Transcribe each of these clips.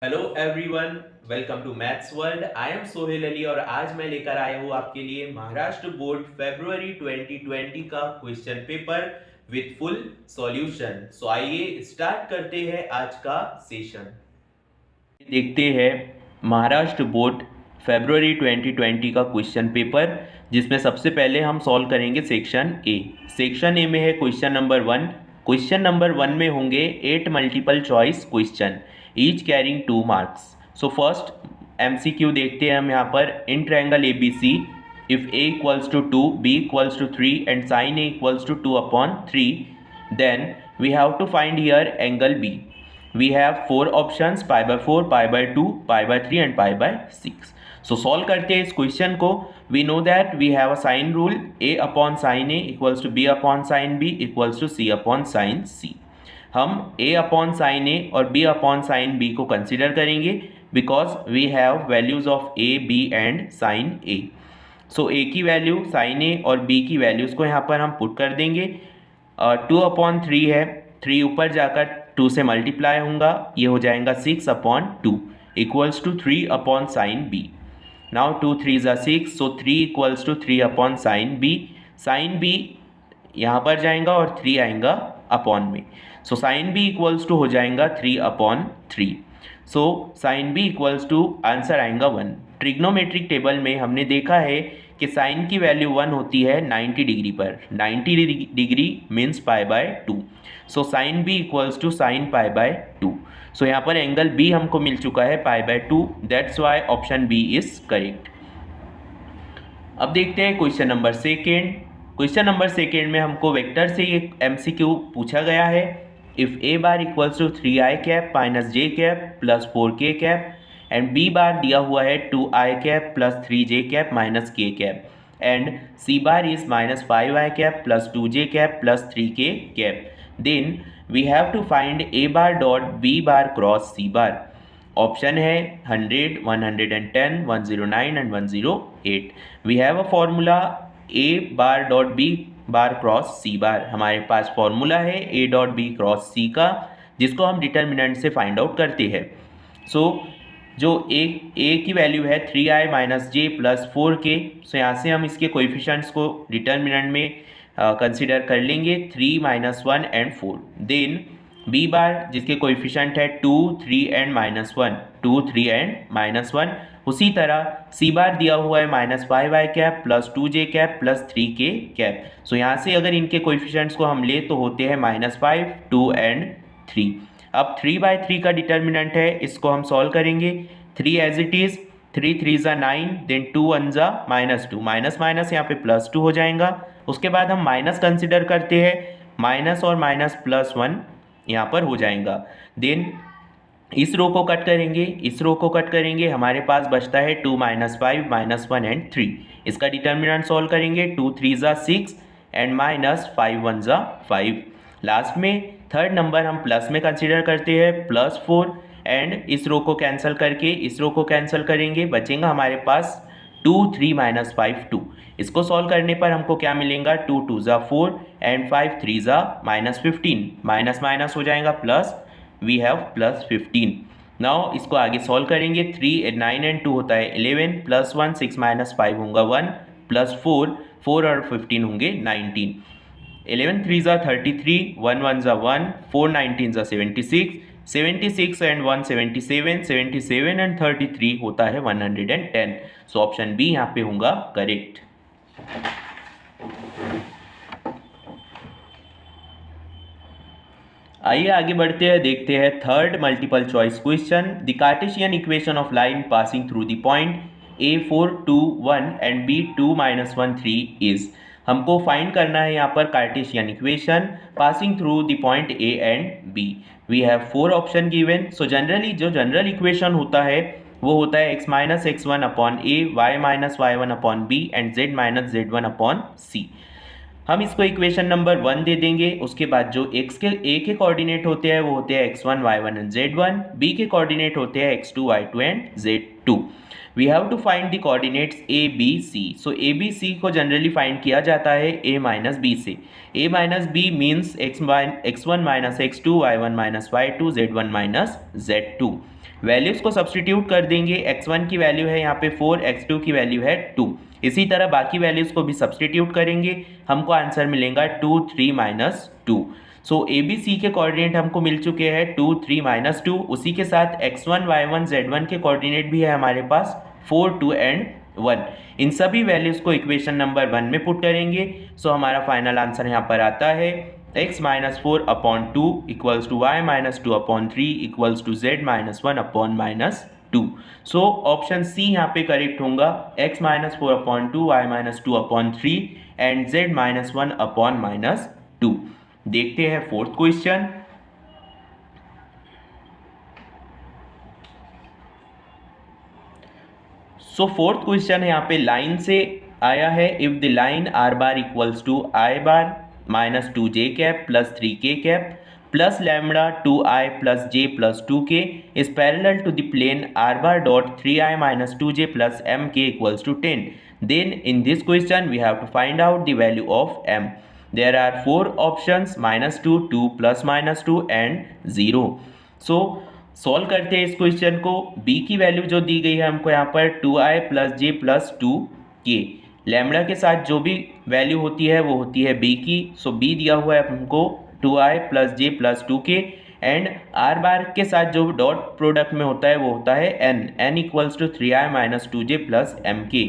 Hello everyone, welcome to maths world. I am Sohail Ali और आज मैं लेकर आया हूँ आपके लिए महाराष्ट्र बोर्ड फरवरी 2020 का question paper with full solution. So आइए स्टार्ट करते हैं आज का सेशन। देखते हैं महाराष्ट्र बोर्ड फरवरी 2020 का क्वेश्चन पेपर, जिसमें सबसे पहले हम सॉल्व करेंगे सेक्शन ए। सेक्शन ए में है क्वेश्चन नंबर 1। क्वेश्चन नंबर 1 में होंगे 8 multiple choice question, each carrying 2 marks. So first MCQ देखते हैं हम यहाँ पर। In triangle ABC, if a equals to 2, b equals to 3 and sin a equals to 2 upon 3, then we have to find here angle b. We have 4 options, pi by 4, pi by 2, pi by 3 and pi by 6. So solve करते हैं इस question को। We know that we have a sine rule, a upon sin a equals to b upon sin b equals to c upon sin c. हम a upon sin a और b upon sin b को consider करेंगे because we have values of a, b and sin a. सो ए की value sign ए और B की values को यहाँ पर हम पुट कर देंगे। 2/3 है, 3 ऊपर जाकर 2 से मल्टीप्लाई होगा, ये हो जाएगा 6/2 equals to 3 sine B. Now 2 3 ज़ा 6, so 3 equals to 3 sine B. Sine B यहाँ पर जाएगा और 3 आएगा अपॉन में, so sine B equals to हो जाएगा 3/3। So sine B equals to answer आएगा 1। ट्रिग्नोमेट्रिक टेबल में हमने देखा है कि साइन की वैल्यू 1 होती है 90 डिग्री पर। 90 degree means pi by 2। So sine B equals to sine pi by 2। So यहाँ पर एंगल बी हमको मिल चुका है pi by 2। That's why option B is correct. अब देखते हैं question number second. Question number second में हमको वेक्टर से एक एमसीक्यू पूछा गया है। If a bar equals to 3i cap minus j cap plus 4k cap and b बार दिया हुआ है 2i cap plus 3j cap minus k cap and C bar is minus 5i cap plus 2j cap plus 3k cap, then we have to find A bar dot B bar cross C bar. Option है 100, 110, 109 and 108। We have a formula A bar dot B bar cross C bar. हमारे पास formula है A dot B cross C का, जिसको हम determinant से find out करते हैं। सो जो ए की वैल्यू है 3i माइनस जे प्लस 4k, सो यहाँ से हम इसके कोएफिशिएंट्स को डिटर्मिनेंट में कंसिडर कर लेंगे 3, -1 एंड 4। देन बी बार जिसके कोएफिशिएंट है 2, 3 एंड -1, 2, 3 एंड -1। उसी तरह सी बार दिया हुआ है -5i cap plus 2j cap plus 3k cap. So यहाँ से अगर इनके कोएफिशिएंट्स को हम ले तो होते हैं -5, 2 एंड 3। अब 3/3 का डिटर्मिनेंट है, इसको हम सॉल्व करेंगे। 3 एज इट इज़, 3 3 ज़ा 9, देन 2 1 ज़ा -2, माइनस माइनस यहाँ पे +2 हो जाएगा। उसके बाद हम माइनस कंसिडर करते हैं, माइनस और माइनस +1 यहाँ पर हो जाएगा। देन इस रो को कट करेंगे, इस रो को कट करेंगे, हमारे पास बचता है 2 -5 -1 एंड 3। इसका डिटर्मिनेंट सॉल्व करेंगे, 2 3 ज़ा 6 एंड -5 1 ज़ा 5। लास्ट में थर्ड नंबर हम प्लस में कंसीडर करते हैं, +4 एंड इस रो को कैंसिल करके इस रो को कैंसिल करेंगे, बचेगा हमारे पास 2 3 -5 2। इसको सॉल्व करने पर हमको क्या मिलेगा, 2 2 ज़ा 4 एंड 5 3 ज़ा -15, माइनस माइनस हो जाएगा प्लस, वी हैव +15। नाउ इसको आगे सॉल्व करेंगे, 3 9 एंड 2 होता है 11, +1 6 -5 होगा 1, +4 4 और 15 होंगे 19। 11 3 ज़ा 33, 1 1 ज़ा 1, 4 19 ज़ा 76, 76 एंड 1 77, 77 एंड 33 होता है 110। सो ऑप्शन बी यहाँ पे होगा करेक्ट। आइए आगे बढ़ते हैं, देखते हैं third multiple choice question. The Cartesian equation of line passing through the point a4 2 1 and b2 -1 3 is. हमको फाइंड करना है यहाँ पर Cartesian equation passing through the point a and b। We have 4 option given. So generally जो general equation होता है वो होता है x - x1 upon a, y - y1 upon b and z - z1 upon c। हम इसको इक्वेशन नंबर 1 दे देंगे। उसके बाद जो x के a के कोऑर्डिनेट होते हैं वो होते हैं x1 y1 and z1, b के कोऑर्डिनेट होते हैं x2 y2 and z2। We have to find the coordinates a b c। So a b c को जनरली फाइंड किया जाता है a माइनस b से। a minus b means x1 minus x2 y1 minus y2 z1 minus z2। Values को substitute कर देंगे। x1 की value है यहाँ पे 4, x2 की वैल्यू है 2। इसी तरह बाकी वैल्यूज को भी सब्सटीट्यूट करेंगे, हमको आंसर मिलेगा 2 3 minus 2। So A B C के कोऑर्डिनेट हमको मिल चुके हैं 2 3 माइनस 2। उसी के साथ x1 y1 z1 के कोऑर्डिनेट भी है हमारे पास 4 2 एंड 1। इन सभी वैल्यूज को इक्वेशन नंबर 1 में पुट करेंगे। सो हमारा फाइनल आंसर यहाँ पर आता है x minus 4 upon 2 equals to y minus 2 upon 3 equals to z minus 1 upon minus 2। So option C यहाँ पे करेक्ट होगा, x minus 4 upon 2, y minus 2 upon 3 and z minus 1 upon minus 2। देखते हैं fourth question. So fourth question है यहाँ पे line से आया है। If the line r bar equals to i bar minus 2j cap plus 3k cap plus lambda 2i plus j plus 2k is parallel to the plane r bar dot 3i minus 2j plus mk equals to 10, then in this question we have to find out the value of m. There are 4 options -2, 2 plus minus 2 and 0. So solve करते हैं इस question को। b की value जो दी गई है हमको यहाँ पर 2i plus j plus 2k, lambda के साथ जो भी वैल्यू होती है वो होती है b की। सो b दिया हुआ है हमको 2i plus j plus 2k and r बार के साथ जो डॉट प्रोडक्ट में होता है वो होता है n equals to 3i minus 2j plus mk।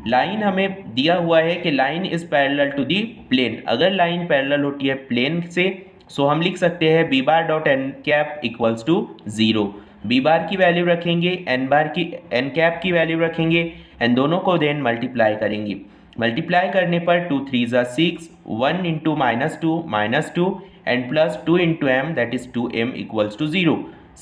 Line हमें दिया हुआ है कि line is parallel to the plane. अगर लाइन पैरेलल होती है प्लेन से सो हम लिख सकते हैं b bar dot n cap equals to 0। b bar की वैल्यू रखेंगे, n कैप की वैल्यू रखेंगे एंड दोनों को देन मल्टीप्लाई करेंगे। मल्टीप्लाई करने पर 2 3 ज़ा 6, 1 into minus 2 and plus 2 into m that is 2m equals to 0।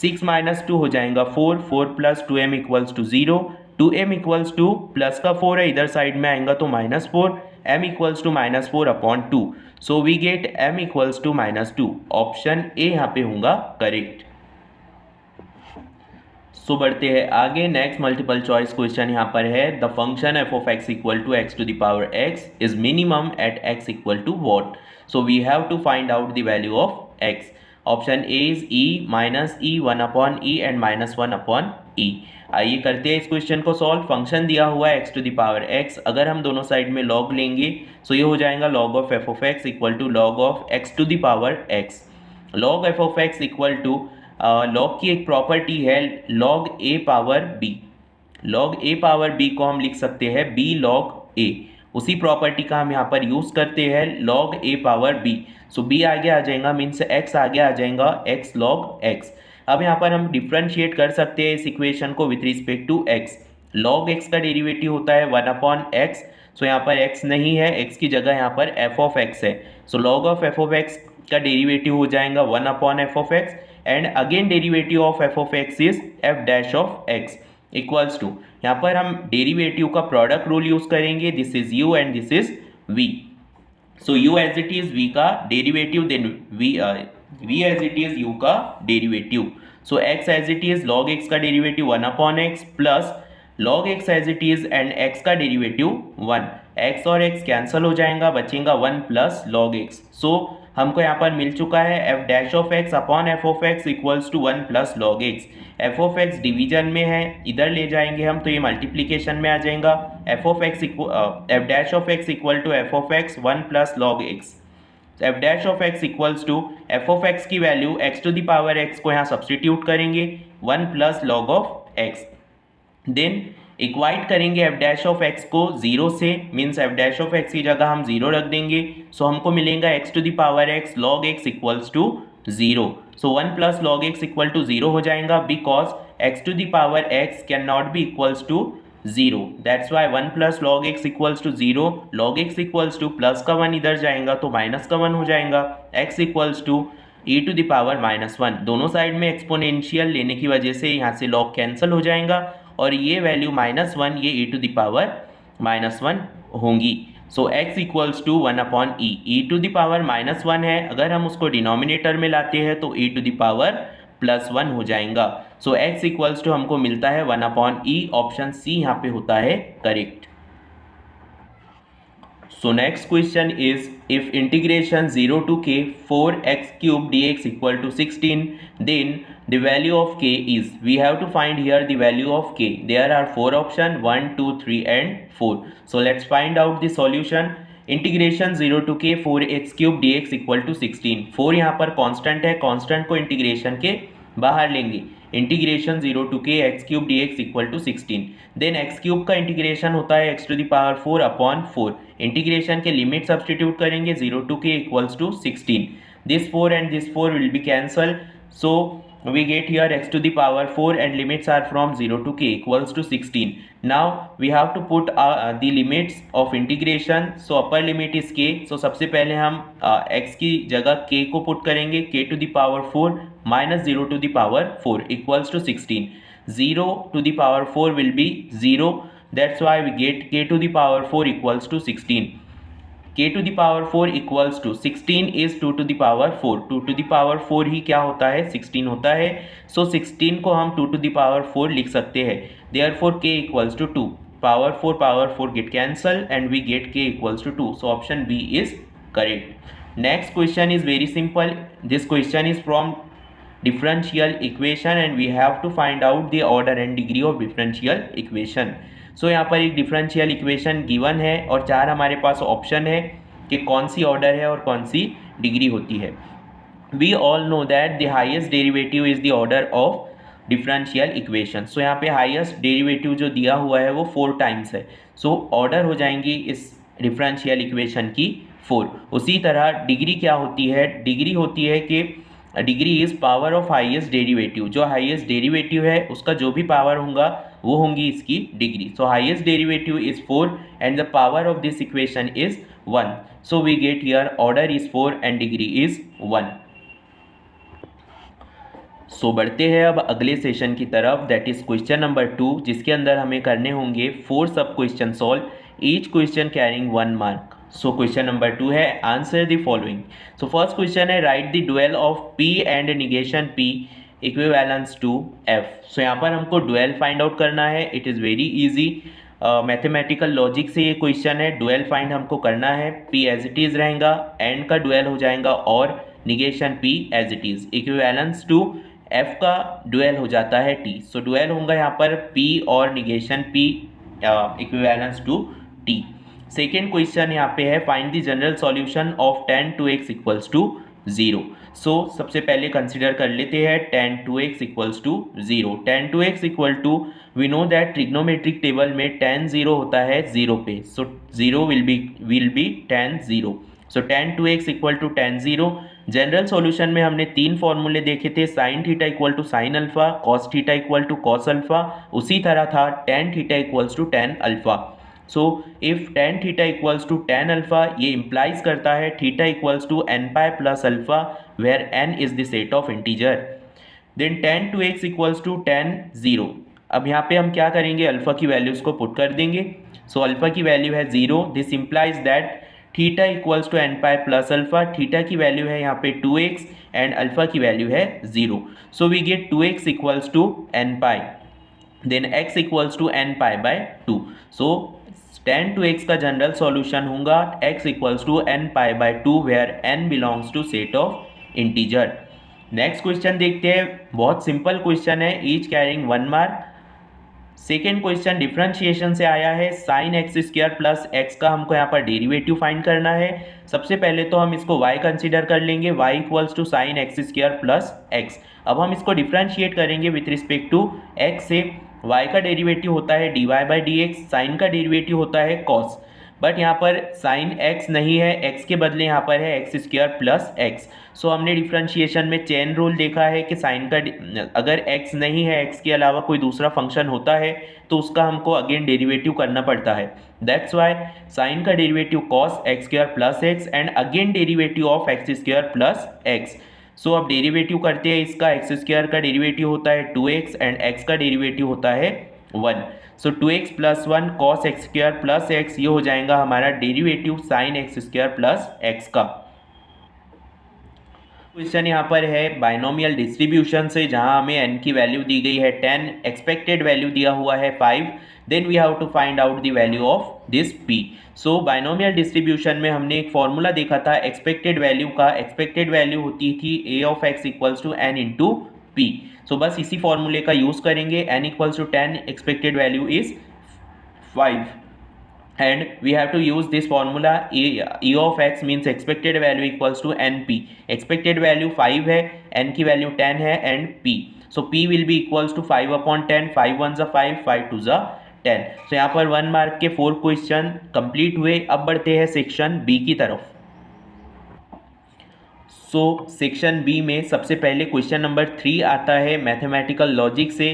6 minus 2 हो जाएगा 4, 4 plus 2m equals to 0, 2m equals to plus का 4 है इधर साइड में आएगा तो minus 4, m equals to minus 4 upon 2। So we get m equals to minus 2। Option A यहाँ पे होगा करेक्ट। सो बढ़ते हैं आगे। नेक्स्ट मल्टीपल चॉइस क्वेश्चन यहाँ पर है the function f of x equal to x to the power x is minimum at x equal to what. So we have to find out the value of x। Option A is e minus e 1 upon e and minus 1 upon e। आइए करते हैं इस question को solve. Function दिया हुआ है x to the power x, अगर हम दोनों साइड में लॉग लेंगे सो ये हो जाएगा log of f of x equal to log of x to the power x। log f of x equal to log की एक प्रॉपर्टी है log a power b। log a power b को हम लिख सकते हैं b log a। उसी property का हम यहाँ पर यूज करते हैं log a power b। So b आगे आ जाएगा मीन्स x आगे आ जाएगा x log x। अब यहाँ पर हम डिफ्रेंशिएट कर सकते हैं इस इक्वेशन को with respect to x। log x का डेरिवेटिव होता है 1 अपॉन x। सो यहाँ पर x नहीं है, x की जगह यहाँ पर f ऑफ x है। So log of f of x का डेरिवेटिव हो जाएगा 1 upon f of x and again derivative of f of x is f dash of x equals to, यहाँ पर हम डेरिवेटिव का प्रोडक्ट रूल यूज करेंगे। This is u and this is v। So u as it is v का derivative then v as it is u का derivative. So x as it is log x का derivative 1 upon x plus log x as it is and x का derivative 1। x और x cancel हो जाएगा, बचेगा 1 plus log x। सो हमको यहाँ पर मिल चुका है f डैश ऑफ x अपॉन f of x equals to 1 plus log x। f of x division में है, इधर ले जाएंगे हम तो ये मल्टीप्लीकेशन में आ जाएगा। f dash of x equal to f of x 1 plus log x। f dash of x equals to f of x की value x to the power x को यहाँ सब्सटीट्यूट करेंगे 1 plus log of x। Then equate करेंगे f dash of x को 0 से, means f dash of x की जगह हम 0 रख देंगे। सो हमको मिलेगा x to the power x log x equals to 0। So 1 plus log x equal to 0 हो जाएगा because x to the power x can not be equals to 0। That's why 1 plus log x equals to 0। log x equals to plus का 1 इधर जाएगा तो minus का 1 हो जाएगा। x equals to e to the power minus 1। दोनों side में exponential लेने की वजह से यहाँ से log कैंसिल हो जाएगा और ये वैल्यू -1 ये e टू द पावर -1 होंगी। So x equals to 1 upon e, e to the power -1 है, अगर हम उसको डिनोमिनेटर में लाते हैं तो e टू द पावर +1 हो जाएगा। सो x इक्वल्स टू हमको मिलता है 1 अपॉन ई, ऑप्शन सी यहाँ पे होता है correct. So next question is, if integration 0 to k 4x cube dx equal to 16, then the value of k is, we have to find here the value of k. There are 4 options, 1, 2, 3 and 4. So let's find out the solution. Integration 0 to k 4x cube dx equal to 16, 4 यहाँ पर constant है, constant को integration के बाहर लेंगे, integration 0 to k x cube dx equal to 16, then x cube का integration होता है x to the power 4 upon 4, integration के लिमिट सब्सटीट्यूट करेंगे 0 to k equals to 16, this 4 and this 4 will be cancel, so we get here x to the power 4 and limits are from 0 to k equals to 16. Now we have to put the limits of integration. So upper limit is k. So सबसे पहले हम x की जगह k को put करेंगे, k to the power 4 minus 0 to the power 4 equals to 16. 0 to the power 4 will be 0. That's why we get k to the power 4 equals to 16. k to the power 4 equals to 16 is 2 to the power 4. 2 to the power 4 ही क्या होता है, 16 होता है. So 16 को हम 2 to the power 4 लिख सकते हैं. Therefore k equals to 2. Power 4 get cancelled and we get k equals to 2. So option B is correct. Next question is very simple. This question is from differential equation and we have to find out the order and degree of differential equation. सो यहाँ पर एक differential equation given है और 4 हमारे पास option है कि कौन सी order है और कौन सी डिग्री होती है। We all know that the highest derivative is the order of differential equation. So यहाँ पे हाईएस्ट डेरिवेटिव जो दिया हुआ है वो 4 टाइम्स है, सो ऑर्डर हो जाएंगी इस डिफरेंशियल इक्वेशन की 4। उसी तरह डिग्री क्या होती है, डिग्री होती है कि degree is power of highest derivative, जो हाईएस्ट डेरिवेटिव है उसका जो भी पावर होगा वो होंगी इसकी degree. So highest derivative is 4 and the power of this equation is 1, so we get here order is 4 and degree is 1। So बढ़ते हैं अब अगले सेशन की तरफ, दैट इज क्वेश्चन नंबर 2, जिसके अंदर हमें करने होंगे 4 सब question solve, each question carrying 1 mark. So question number 2 है, answer the following. So first question है, write the dual of P and negation P equivalence to F। So यहाँ पर हमको ड्यूअल फाइंड आउट करना है, it is very easy, mathematical logic से ये question है। ड्यूअल फाइंड हमको करना है, P एज इट इज़ रहेगा, एंड का ड्यूअल हो जाएगा और negation P as it is, equivalence to F का ड्यूअल हो जाता है T। सो ड्यूअल होगा यहाँ पर P और negation P equivalence to T। Second question यहाँ पे है, find the general solution of tan 2x equals to 0। So सबसे पहले कंसिडर कर लेते हैं tan 2x equals to 0। tan 2x equal to, we know that trigonometric table में tan 0 होता है 0 पे, so 0 will be tan 0। So tan 2x equal to tan 0। General solution में हमने 3 फॉर्मूले देखे थे, sin theta equal to sin alpha, cos theta equal to cos alpha, उसी तरह था tan theta equals to tan alpha. So if tan theta equals to tan alpha, ये implies करता है theta equals to n pi plus alpha where n is the set of integer. Then tan 2x equals to tan 0। अब यहाँ पे हम क्या करेंगे, alpha की वैल्यूज को पुट कर देंगे। सो अल्फा की वैल्यू है 0, this implies that theta equals to n pi plus alpha, theta की वैल्यू है यहाँ पे 2x एंड अल्फा की वैल्यू है 0। So we get 2x equals to n pi, then x equals to n pi by 2। So tan 2x का general solution होगा x equals to n pi by 2 where n belongs to set of integer. Next question देखते हैं, बहुत simple question है, each carrying 1 mark. Second question differentiation से आया है, sine x square plus x का हमको यहाँ पर डेरिवेटिव फाइंड करना है। सबसे पहले तो हम इसको y कंसीडर कर लेंगे, y equals to sine x square plus x. अब हम इसको डिफरेंशिएट करेंगे विथ रिस्पेक्ट टू x से, y का डेरिवेटिव होता है dy by d x, sine का डेरिवेटिव होता है cos, बट यहाँ पर साइन x नहीं है, x के बदले यहाँ पर है एक्स स्क्वायर प्लस एक्स। सो हमने डिफरेंशिएशन में चेन रूल देखा है कि साइन का अगर x नहीं है, x के अलावा कोई दूसरा फंक्शन होता है तो उसका हमको अगेन डेरिवेटिव करना पड़ता है। दैट्स वाई साइन का derivative cos x square plus x and again derivative of x square plus x. So अब डेरिवेटिव करते हैं इसका, एक्स स्क्वायर का डेरिवेटिव होता है 2x एंड x का डेरिवेटिव होता है 1। सो 2x plus 1 cos x square plus x, ये हो जाएगा हमारा derivative sign x square plus x का। क्वेश्चन यहाँ पर है बाइनोमियल डिस्ट्रीब्यूशन से, जहाँ हमें n की वैल्यू दी गई है 10, एक्सपेक्टेड वैल्यू दिया हुआ है 5, then we have to find out the value of this p। So binomial distribution में हमने एक फॉर्मूला देखा था एक्सपेक्टेड वैल्यू का, एक्सपेक्टेड वैल्यू होती थी a of x equals to n into p। So बस इसी फॉर्मूले का यूज करेंगे, n equals to 10, expected value is 5 and we have to use this formula e of x means expected value equals to np। expected value 5 है, n की value 10 है and p, so p will be equals to 5 upon 10, 5 1 जा 5, 5 2 जा 10। so यहाँ पर 1 mark के 4 question complete हुए। अब बढ़ते हैं सेक्शन बी की तरफ। सो सेक्शन बी में सबसे पहले क्वेश्चन नंबर 3 आता है मैथमेटिकल लॉजिक से।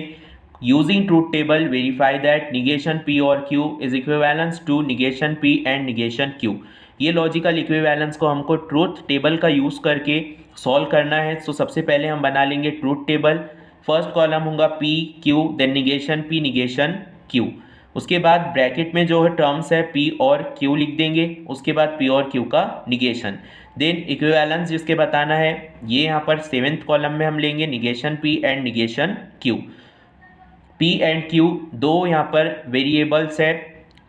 Using truth table verify that negation p और q is equivalence to negation p and negation q। ये लॉजिकल इक्विवेलेंस को हमको ट्रूथ टेबल का यूज़ करके सॉल्व करना है। सो सबसे पहले हम बना लेंगे ट्रूथ टेबल। फर्स्ट कॉलम होगा p q, then negation p negation q। उसके बाद ब्रैकेट में जो है टर्म्स है p और q लिख देंगे, उसके बाद p और q का निगेशन। देन इक्विवेलेंस जिसके बताना है, ये यहाँ पर 7th कॉलम में हम लेंगे negation p and negation q। p and q दो यहाँ पर वेरिएबल्स है,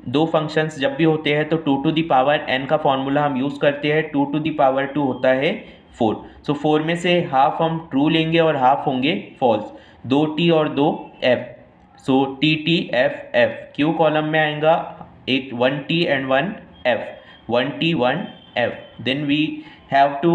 दो फंक्शंस जब भी होते हैं तो 2 टू द पावर n का फॉर्मूला हम यूज़ करते हैं, 2 टू द पावर 2 होता है 4। सो 4 में से हाफ हम ट्रू लेंगे और हाफ होंगे फॉल्स, 2 t और 2 f। सो t t f f, q column में आएगा एक 1 t and 1 f, 1 t 1 f। Then we have to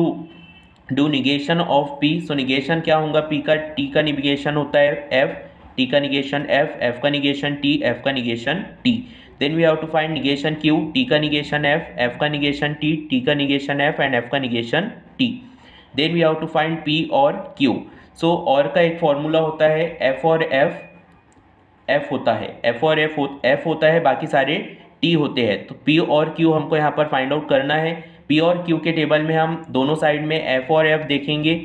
do negation of p। So negation क्या होगा, p का t का निगेशन होता है f, t का निगेशन f, f का निगेशन t, f का negation t। Then we have to find negation q, t का निगेशन f, f का निगेशन t, t का निगेशन f एंड f का negation t। Then we have to find p और q। So और का एक formula होता है f और f होता है, f और f होता है, बाकी सारे t होते हैं। तो p और q हमको यहाँ पर फाइंड आउट करना है। p और q के टेबल में हम दोनों साइड में f और f देखेंगे,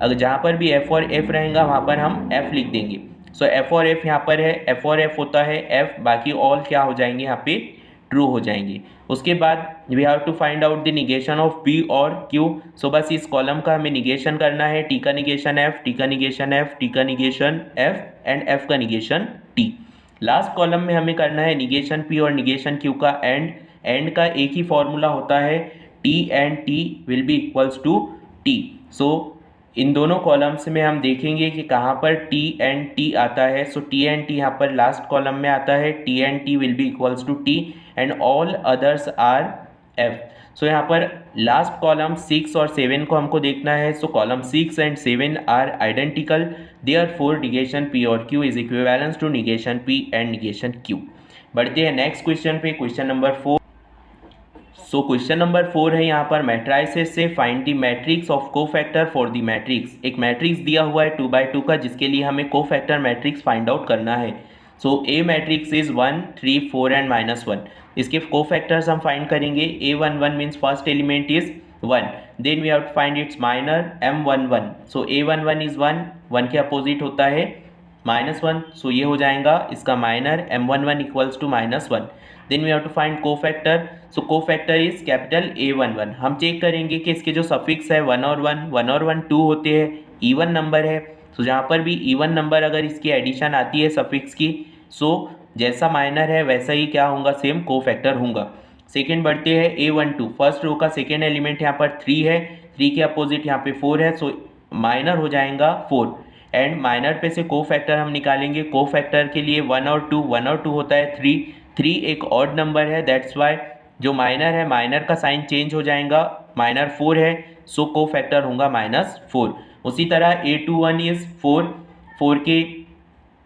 अगर जहाँ पर भी f और f रहेगा वहाँ पर हम f लिख देंगे। सो f और f यहाँ पर है, f और f होता है f, बाकी ऑल क्या हो जाएंगे यहाँ पे ट्रू हो जाएंगे। उसके बाद we have to find out the negation of p और q। सो बस इस कॉलम का हमें निगेशन करना है, t का निगेशन f, t का निगेशन f, t का निगेशन f एंड f का निगेशन t। लास्ट कॉलम में हमें करना है निगेशन p और निगेशन q का एंड का एक ही फॉर्मूला होता है t and t will be equals to t। So इन दोनों कॉलम्स में हम देखेंगे कि कहाँ पर t एंड t आता है। सो t एंड t यहाँ पर लास्ट कॉलम में आता है, t and t will be equals to t and all others are f। So यहाँ पर लास्ट कॉलम 6 और 7 को हमको देखना है। So column 6 and 7 are identical, therefore negation p और q is equivalence to negation p and negation q। बढ़ते हैं नेक्स्ट क्वेश्चन पे, question number 4। So question number 4 है यहाँ पर मैट्राइसेस से find the matrix of cofactor for the matrix. एक matrix दिया हुआ है 2x2 का, जिसके लिए हमें कोफैक्टर मैट्रिक्स फाइंड आउट करना है। So a matrix is 1 3 4 and -1। इसके कोफैक्टर्स हम फाइंड करेंगे। A11 means first element is 1, then we have to find its minor M11। So A11 is 1, 1 के अपोजिट होता है -1, सो ये हो जाएगा इसका minor M11 equals to -1। Then we have to find cofactor. So cofactor is capital A11। हम check करेंगे कि इसके जो सफिक्स है 1 और 1 2 होते हैं, इवन नंबर है। सो जहाँ पर भी इवन नंबर अगर इसकी एडिशन आती है सफिक्स की, सो जैसा माइनर है वैसा ही क्या होगा, सेम कोफैक्टर होगा। सेकेंड बढ़ते हैं A12, फर्स्ट रो का सेकेंड एलिमेंट यहाँ पर 3 है, 3 के अपोजिट यहाँ पे 4 है, सो माइनर हो जाएगा 4 एंड माइनर पे से कोफैक्टर हम निकालेंगे। कोफैक्टर के लिए 1 और 2 होता है 3 एक ऑड नंबर है, दैट्स वाई जो माइनर है माइनर का साइन चेंज हो जाएगा, माइनर 4 है, सो कोफैक्टर होगा -4। उसी तरह A21 इज 4 के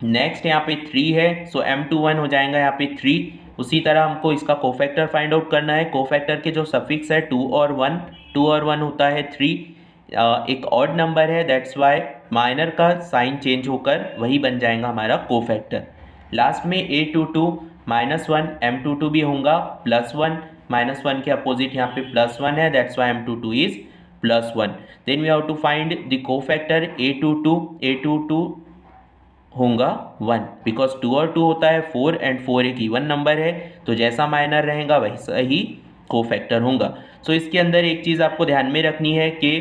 नेक्स्ट यहाँ पे 3 है, सो M21 हो जाएगा यहाँ पे 3। उसी तरह हमको इसका कोफैक्टर फाइंड आउट करना है। कोफैक्टर के जो सफिक्स है 2 और 1 होता है 3, एक ऑड नंबर है, दैट्स वाई माइनर का साइन चेंज होकर वही बन जाएगा हमारा कोफैक्टर। लास्ट में A22 -1, M22 भी होगा +1, -1 के अपोजिट यहाँ पे +1 है, that's why M22 is +1। Then we have to find the cofactor A22 होगा 1, बिकॉज 2 और 2 होता है 4 एंड 4 एक इवन नंबर है, तो जैसा माइनर रहेगा वैसा ही कोफैक्टर होगा। सो इसके अंदर एक चीज़ आपको ध्यान में रखनी है कि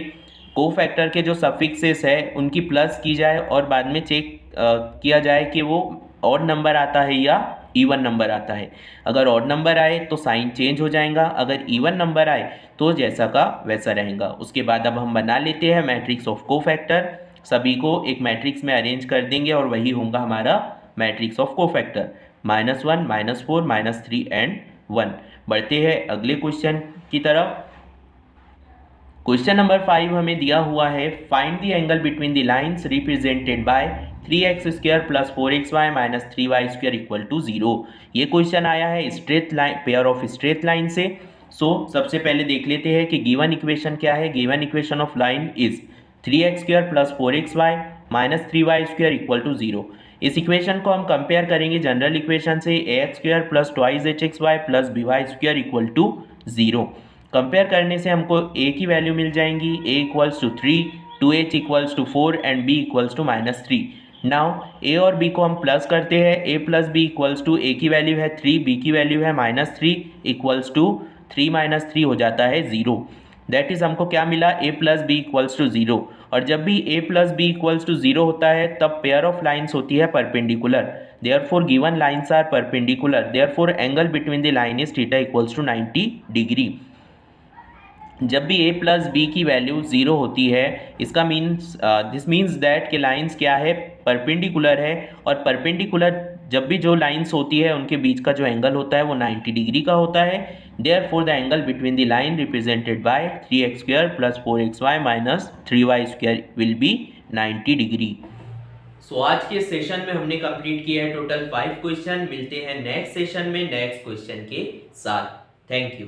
कोफैक्टर के जो सफिक्सेस है उनकी प्लस की जाए और बाद में चेक किया जाए कि वो ऑड नंबर आता है या इवन नंबर आता है। अगर ऑड नंबर आए तो साइन चेंज हो जाएगा, अगर इवन नंबर आए तो जैसा का वैसा रहेगा। उसके बाद अब हम बना लेते हैं मैट्रिक्स ऑफ कोफैक्टर, सभी को एक मैट्रिक्स में अरेंज कर देंगे और वही होगा हमारा मैट्रिक्स ऑफ कोफैक्टर, -1 -4 -3 एंड 1। बढ़ते हैं अगले क्वेश्चन की तरफ। क्वेश्चन नंबर 5 हमें दिया हुआ है, find the angle between the lines represented by 3x² + 4xy - 3y² equal to 0। ये क्वेश्चन आया है straight line, pair of straight line से। सबसे पहले देख लेते हैं कि गिवन इक्वेशन क्या है। Given equation of line is 3x² + 4xy - 3y² equal to 0। इस इक्वेशन को हम कंपेयर करेंगे जनरल इक्वेशन से, ax² + 2hxy + by² equal to 0। Compare करने से हमको a की वैल्यू मिल जाएंगी, a equals to 3, 2h equals to 4 and b equals to -3। Now a और b को हम प्लस करते हैं, a + b equals to a की वैल्यू है 3, b की वैल्यू है -3 इक्वल्स टू 3 - 3 हो जाता है 0। दैट इज हमको क्या मिला, a + b इक्वल्स टू 0। और जब भी a + b इक्वल्स टू 0 होता है तब पेयर ऑफ लाइन्स होती है perpendicular, therefore given lines are perpendicular, therefore angle between the line is theta equals to 90 degree. जब भी a + b की वैल्यू 0 होती है, इसका मीन्स दिस मीन्स दैट कि लाइंस क्या है, परपेंडिकुलर है। और परपेंडिकुलर जब भी जो लाइंस होती है उनके बीच का जो एंगल होता है वो 90 डिग्री का होता है। Therefore the angle between the line represented by 3x² + 4xy - 3y² will be 90 degree. आज के सेशन में हमने कंप्लीट किया है टोटल 5 क्वेश्चन। मिलते हैं नेक्स्ट सेशन में नेक्स्ट क्वेश्चन के साथ। Thank you.